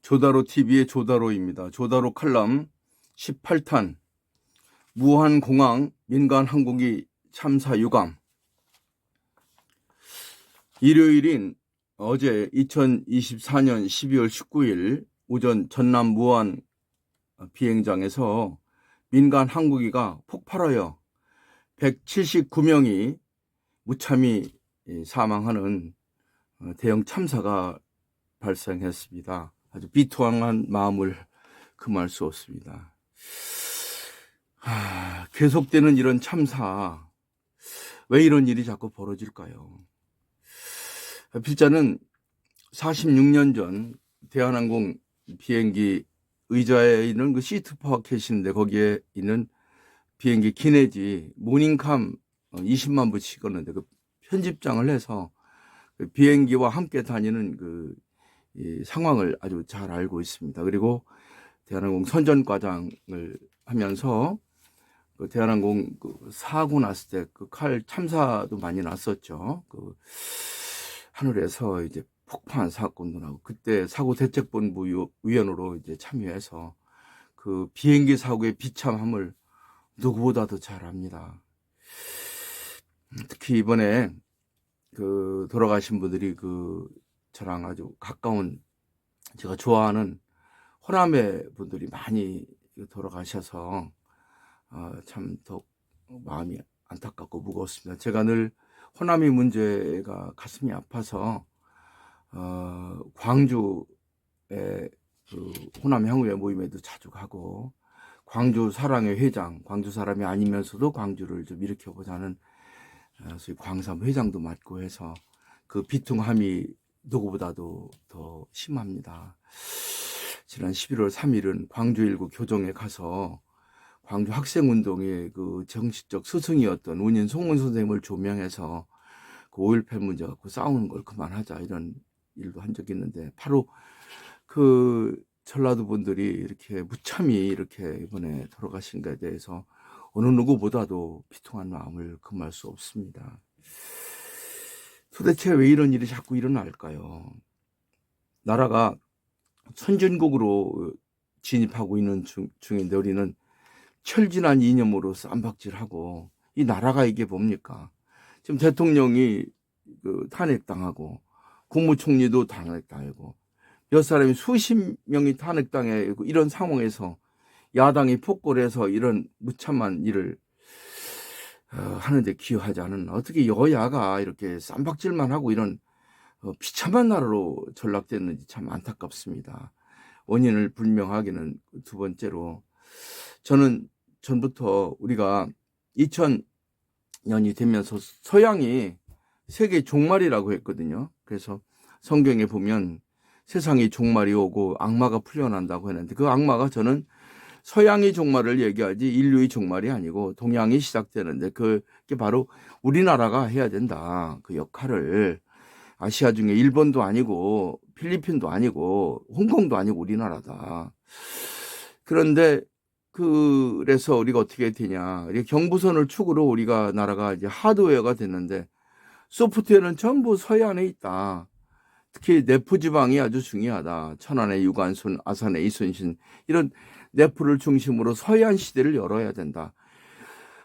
조다로 TV의 조다로입니다. 조다로 칼럼 18탄 무한공항 민간 항공기 참사 유감. 일요일인 어제 2024년 12월 19일 오전 전남 무안 비행장에서 민간 항공기가 폭발하여 179명이 무참히 사망하는 대형 참사가 발생했습니다. 아주 비통한 마음을 금할 수 없습니다. 계속되는 이런 참사, 왜 이런 일이 자꾸 벌어질까요? 필자는 46년 전 대한항공 비행기 의자에 있는 그 시트 포켓인데 거기에 있는 비행기 기내지 모닝캄 20만 부 찍었는데 그 편집장을 해서 그 비행기와 함께 다니는 이 상황을 아주 잘 알고 있습니다. 그리고 대한항공 선전과장을 하면서 그 대한항공 사고 났을 때 그 칼 참사도 많이 났었죠. 그 하늘에서 이제 폭파한 사건도 나고 그때 사고 대책본부 위원으로 이제 참여해서 그 비행기 사고의 비참함을 누구보다도 잘 압니다. 특히 이번에 그 돌아가신 분들이 그 저랑 아주 가까운 제가 좋아하는 호남의 분들이 많이 돌아가셔서 참 더 마음이 안타깝고 무거웠습니다. 제가 늘 호남이 문제가 가슴이 아파서 광주에 그 호남 향후회 모임에도 자주 가고 광주 사랑의 회장, 광주 사람이 아니면서도 광주를 좀 일으켜보자는 소위 광삼 회장도 맡고 해서 그 비통함이 누구보다도 더 심합니다. 지난 11월 3일은 광주 1구 교정에 가서 광주 학생운동의 그 정치적 스승이었던 운인 송문 선생님을 조명해서 그 5.18 문제 갖고 싸우는 걸 그만하자 이런 일도 한 적이 있는데 바로 그 전라도 분들이 이렇게 무참히 이렇게 이번에 돌아가신 것에 대해서 어느 누구보다도 비통한 마음을 금할 수 없습니다. 도대체 왜 이런 일이 자꾸 일어날까요? 나라가 선진국으로 진입하고 있는 중인데 우리는 철진한 이념으로 쌈박질하고 이 나라가 이게 뭡니까? 지금 대통령이 그 탄핵당하고 국무총리도 탄핵당하고 몇 사람이 수십 명이 탄핵당해 이런 상황에서 야당이 폭거해서 이런 무참한 일을 하는데 기여하지 않은 어떻게 여야가 이렇게 쌈박질만 하고 이런 비참한 나라로 전락됐는지 참 안타깝습니다. 원인을 불명하기는 두 번째로 저는 전부터 우리가 2000년이 되면서 서양이 세계 종말이라고 했거든요. 그래서 성경에 보면 세상이 종말이 오고 악마가 풀려난다고 했는데 그 악마가 저는 서양의 종말을 얘기하지 인류의 종말이 아니고 동양이 시작되는데 그게 바로 우리나라가 해야 된다. 그 역할을 아시아 중에 일본도 아니고 필리핀도 아니고 홍콩도 아니고 우리나라다. 그런데 그래서 우리가 어떻게 되냐. 경부선을 축으로 우리가 나라가 이제 하드웨어가 됐는데 소프트웨어는 전부 서해안에 있다. 특히 내부 지방이 아주 중요하다. 천안의 유관순, 아산의 이순신 이런 내부를 중심으로 서해안 시대를 열어야 된다.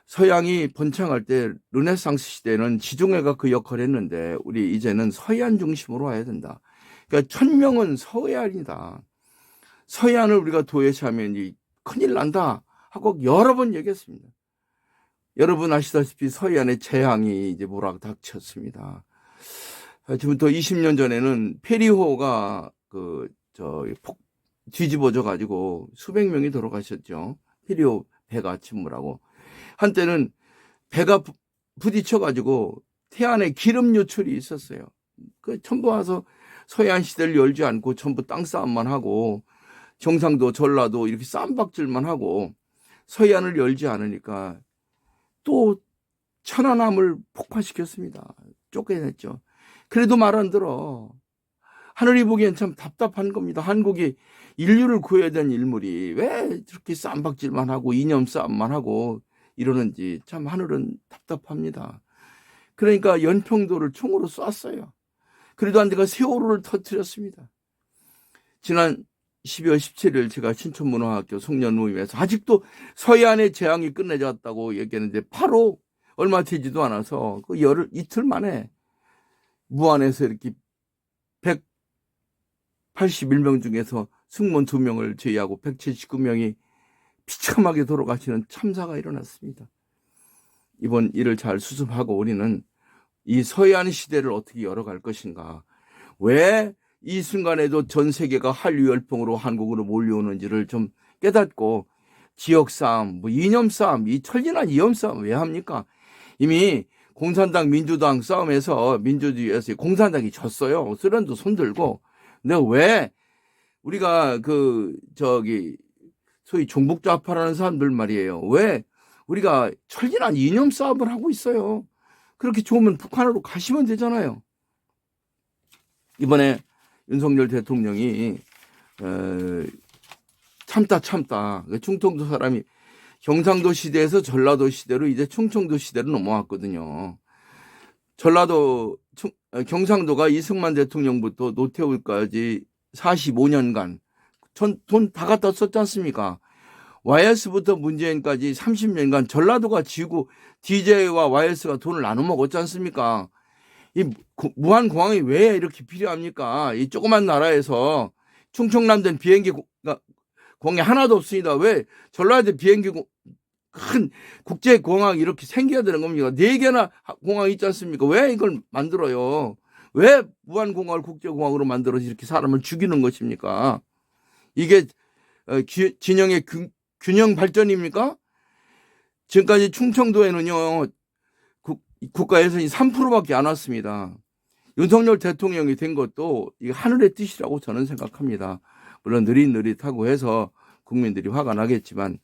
서양이 번창할 때 르네상스 시대는 지중해가 그 역할을 했는데 우리 이제는 서해안 중심으로 와야 된다. 그러니까 천명은 서해안이다. 서해안을 우리가 도외시하면 큰일 난다 하고 여러 번 얘기했습니다. 여러분 아시다시피 서해안에 재앙이 이제 몰아닥쳤습니다. 지금부터 20년 전에는 페리호가 뒤집어져 가지고 수백 명이 돌아가셨죠. 페리호 배가 침몰하고 한때는 배가 부딪혀 가지고 태안에 기름 유출이 있었어요. 그 전부 와서 서해안 시대를 열지 않고 전부 땅 싸움만 하고 경상도 전라도 이렇게 쌈박질만 하고 서해안을 열지 않으니까 또 천안함을 폭파시켰습니다. 쫓겨냈죠. 그래도 말 안 들어. 하늘이 보기엔 참 답답한 겁니다. 한국이 인류를 구해야 되는 인물이 왜 저렇게 쌈박질만 하고 이념 싸움만 하고 이러는지 참 하늘은 답답합니다. 그러니까 연평도를 총으로 쐈어요. 그래도 안 돼가 세월호를 터뜨렸습니다. 지난 12월 17일 제가 신촌문화학교 송년 모임에서 아직도 서해안의 재앙이 끝내지 않았다고 얘기했는데 바로 얼마 되지도 않아서 그 이틀 만에 무안에서 이렇게 181명 중에서 승무원 2명을 제외하고 179명이 비참하게 돌아가시는 참사가 일어났습니다. 이번 일을 잘 수습하고 우리는 이 서해안 시대를 어떻게 열어갈 것인가, 왜 이 순간에도 전 세계가 한류 열풍으로 한국으로 몰려오는지를 좀 깨닫고 지역 싸움, 이념 싸움, 이 천리난 이념 싸움 왜 합니까? 이미 공산당 민주당 싸움에서 민주주의에서 공산당이 졌어요. 소련도 손들고. 근데 왜 우리가 소위 종북좌파라는 사람들 말이에요. 왜 우리가 천리난 이념 싸움을 하고 있어요? 그렇게 좋으면 북한으로 가시면 되잖아요. 이번에 윤석열 대통령이 참다 충청도 사람이 경상도 시대에서 전라도 시대로 이제 충청도 시대로 넘어왔거든요. 경상도가 이승만 대통령부터 노태우까지 45년간 돈 다 갖다 썼지 않습니까? YS부터 문재인까지 30년간 전라도가 지고 DJ와 YS가 돈을 나눠 먹었지 않습니까? 이 무한공항이 왜 이렇게 필요합니까? 이 조그만 나라에서 충청남도는 비행기 공항이 하나도 없습니다. 왜 전라도에 비행기 큰 국제공항이 이렇게 생겨야 되는 겁니까? 4개나 공항이 있지 않습니까? 왜 이걸 만들어요? 왜 무한공항을 국제공항으로 만들어서 이렇게 사람을 죽이는 것입니까? 이게 진영의 균형 발전입니까? 지금까지 충청도에는요, 국가 예산이 3%밖에 안 왔습니다. 윤석열 대통령이 된 것도 이 하늘의 뜻이라고 저는 생각합니다. 물론 느릿느릿하고 해서 국민들이 화가 나겠지만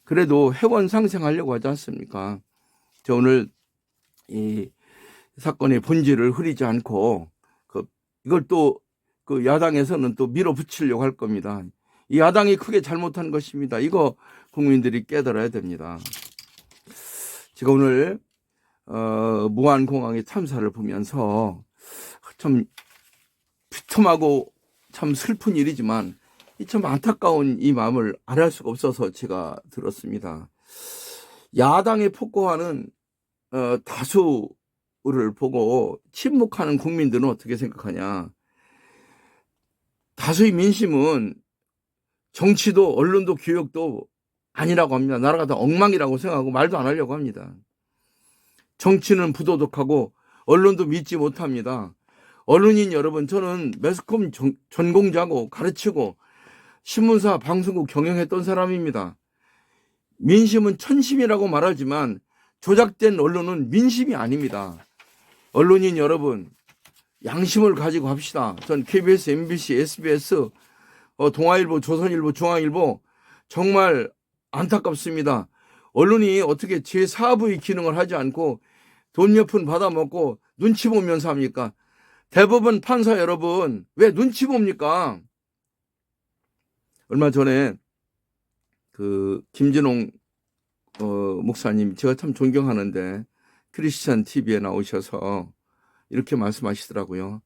그래도 회원 상생하려고 하지 않습니까? 저 오늘 이 사건의 본질을 흐리지 않고 이걸 또 야당에서는 또 밀어붙이려고 할 겁니다. 이 야당이 크게 잘못한 것입니다. 이거 국민들이 깨달아야 됩니다. 제가 오늘 무안공항의 참사를 보면서 참 비참하고 참 슬픈 일이지만 참 안타까운 이 마음을 안 할 수가 없어서 제가 들었습니다. 야당에 폭거하는 다수를 보고 침묵하는 국민들은 어떻게 생각하냐. 다수의 민심은 정치도 언론도 교육도 아니라고 합니다. 나라가 다 엉망이라고 생각하고 말도 안 하려고 합니다. 정치는 부도덕하고 언론도 믿지 못합니다. 언론인 여러분, 저는 매스컴 전공자고 가르치고 신문사 방송국 경영했던 사람입니다. 민심은 천심이라고 말하지만 조작된 언론은 민심이 아닙니다. 언론인 여러분, 양심을 가지고 합시다. 전 KBS, MBC, SBS, 동아일보, 조선일보, 중앙일보 정말 안타깝습니다. 언론이 어떻게 제4부의 기능을 하지 않고 돈 몇 푼 받아먹고 눈치 보면서 합니까? 대법원 판사 여러분, 왜 눈치 봅니까? 얼마 전에 김진홍 목사님, 제가 참 존경하는데 크리스찬 TV에 나오셔서 이렇게 말씀하시더라고요.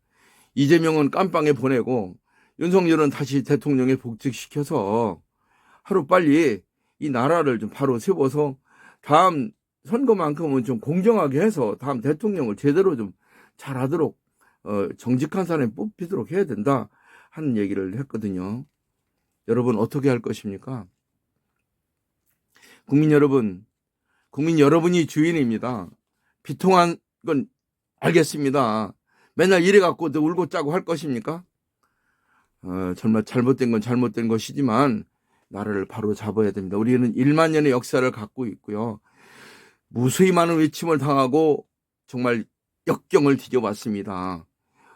이재명은 깜빵에 보내고 윤석열은 다시 대통령에 복직시켜서 하루빨리 이 나라를 좀 바로 세워서 다음 선거만큼은 좀 공정하게 해서 다음 대통령을 제대로 좀 잘하도록 정직한 사람이 뽑히도록 해야 된다 하는 얘기를 했거든요. 여러분 어떻게 할 것입니까? 국민 여러분이 주인입니다. 비통한 건 알겠습니다. 맨날 이래갖고 울고 짜고 할 것입니까? 정말 잘못된 건 잘못된 것이지만 나라를 바로 잡아야 됩니다. 우리는 1만 년의 역사를 갖고 있고요. 무수히 많은 외침을 당하고 정말 역경을 뒤져봤습니다.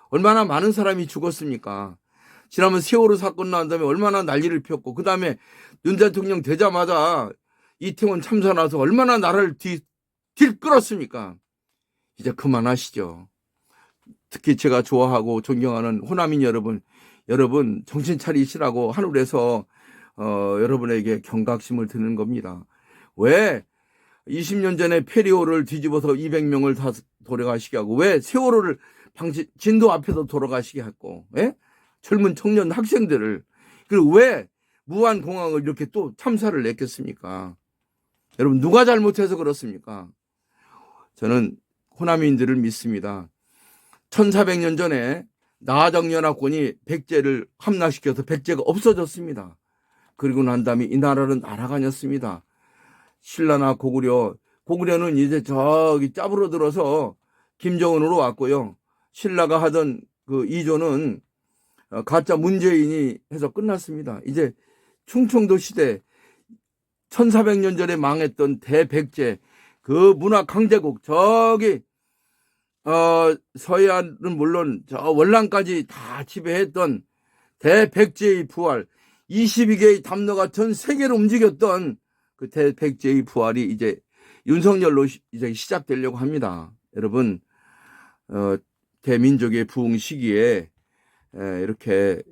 얼마나 많은 사람이 죽었습니까? 지난번 세월호 사건 난 다음에 얼마나 난리를 피웠고 그 다음에 윤 대통령 되자마자 이태원 참사 나서 얼마나 나라를 들끓었습니까? 이제 그만하시죠. 특히 제가 좋아하고 존경하는 호남인 여러분 정신 차리시라고 하늘에서 여러분에게 경각심을 드는 겁니다. 왜 20년 전에 페리오를 뒤집어서 200명을 다 돌아가시게 하고 왜 세월호를 진도 앞에서 돌아가시게 했고, 예? 젊은 청년 학생들을 그리고 왜 무한공항을 이렇게 또 참사를 냈겠습니까? 여러분 누가 잘못해서 그렇습니까? 저는 호남인들을 믿습니다. 1400년 전에 나아정연합군이 백제를 함락시켜서 백제가 없어졌습니다. 그리고 난 다음에 이 나라는 나라가 아니었습니다. 신라나 고구려는 이제 저기 짜부러들어서 김정은으로 왔고요. 신라가 하던 그 이조는 가짜 문재인이 해서 끝났습니다. 이제 충청도 시대 1400년 전에 망했던 대백제 그 문화 강대국 저기 서해안은 물론 저 월남까지 다 지배했던 대백제의 부활 22개의 담로가 전 세계를 움직였던 그 대백제의 부활이 이제 윤석열로 이제 시작되려고 합니다. 여러분 대민족의 부흥 시기에 이렇게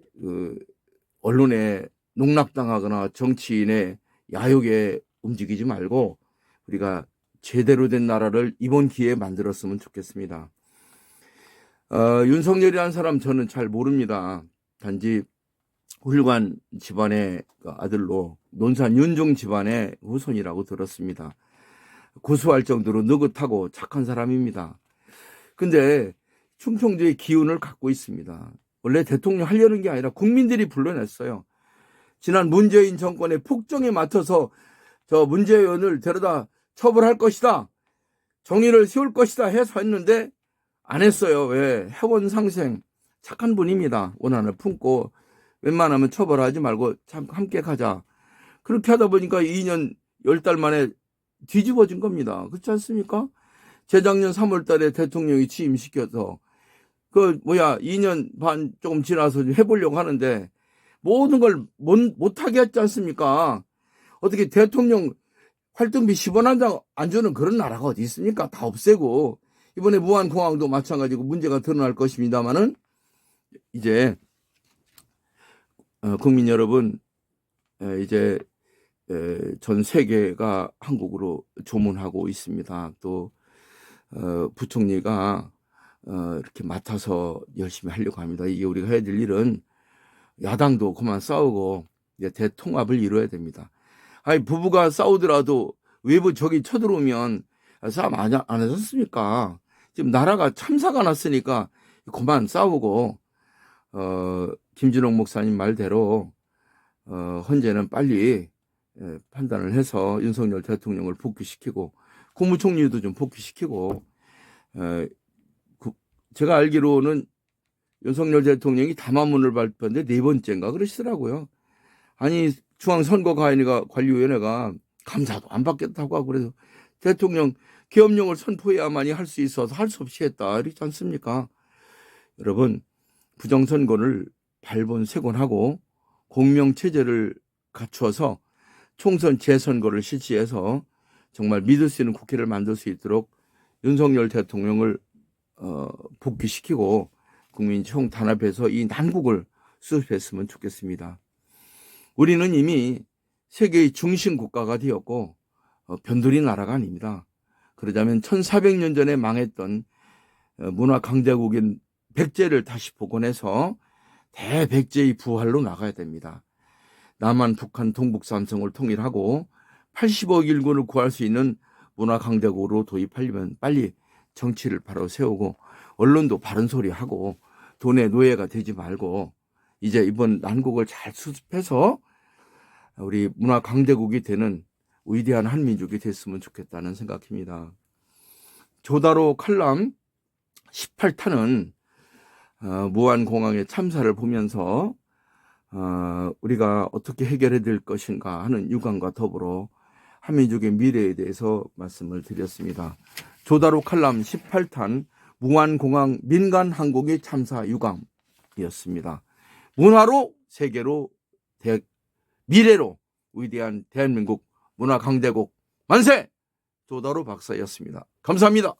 언론에 농락당하거나 정치인의 야욕에 움직이지 말고 우리가 제대로 된 나라를 이번 기회에 만들었으면 좋겠습니다. 윤석열이라는 사람 저는 잘 모릅니다. 단지 훌륭한 집안의 아들로 논산 윤종 집안의 후손이라고 들었습니다. 고소할 정도로 느긋하고 착한 사람입니다. 근데 충청도의 기운을 갖고 있습니다. 원래 대통령 하려는 게 아니라 국민들이 불러냈어요. 지난 문재인 정권의 폭정에 맡아서 저 문재인을 데려다 처벌할 것이다. 정의를 세울 것이다 해서 했는데 안 했어요. 왜? 해원 상생 착한 분입니다. 원한을 품고 웬만하면 처벌하지 말고 참 함께 가자. 그렇게 하다 보니까 2년 10달 만에 뒤집어진 겁니다. 그렇지 않습니까? 재작년 3월 달에 대통령이 취임시켜서 2년 반 조금 지나서 해보려고 하는데 모든 걸 못하게 했지 않습니까? 어떻게 대통령 활동비 10원 한 장 안 주는 그런 나라가 어디 있습니까? 다 없애고 이번에 무한공항도 마찬가지고 문제가 드러날 것입니다만은 이제 국민 여러분 이제 전 세계가 한국으로 조문하고 있습니다. 또 부총리가 이렇게 맡아서 열심히 하려고 합니다. 이게 우리가 해야 될 일은 야당도 그만 싸우고 이제 대통합을 이루어야 됩니다. 아니 부부가 싸우더라도 외부 적이 쳐들어오면 싸움 안 하셨습니까? 지금 나라가 참사가 났으니까 그만 싸우고 김진홍 목사님 말대로 헌재는 빨리 판단을 해서 윤석열 대통령을 복귀시키고 국무총리도 좀 복귀시키고 제가 알기로는 윤석열 대통령이 담화문을 발표했는데 4번째인가 그러시더라고요. 아니 중앙선거관리위원회가 감사도 안 받겠다고 하고 그래서 대통령 계엄령을 선포해야만이 할 수 있어서 할 수 없이 했다 이렇지 않습니까? 여러분 부정선거를 발본색원하고 공명체제를 갖추어서 총선 재선거를 실시해서 정말 믿을 수 있는 국회를 만들 수 있도록 윤석열 대통령을 복귀시키고 국민 총단합해서 이 난국을 수습했으면 좋겠습니다. 우리는 이미 세계의 중심 국가가 되었고 변두리 나라가 아닙니다. 그러자면 1400년 전에 망했던 문화 강대국인 백제를 다시 복원해서 대백제의 부활로 나가야 됩니다. 남한, 북한, 동북, 삼성을 통일하고 80억 인구를 구할 수 있는 문화 강대국으로 도입하려면 빨리 정치를 바로 세우고 언론도 바른 소리 하고 돈의 노예가 되지 말고 이제 이번 난국을 잘 수습해서 우리 문화 강대국이 되는 위대한 한민족이 됐으면 좋겠다는 생각입니다. 조다로 칼럼 18탄은 무한공항의 참사를 보면서 우리가 어떻게 해결해야 될 것인가 하는 유감과 더불어 한민족의 미래에 대해서 말씀을 드렸습니다. 조다로 칼럼 18탄 무한공항 민간항공의 참사 유감이었습니다. 문화로 세계로 미래로 위대한 대한민국 문화 강대국 만세! 조다로 박사였습니다. 감사합니다.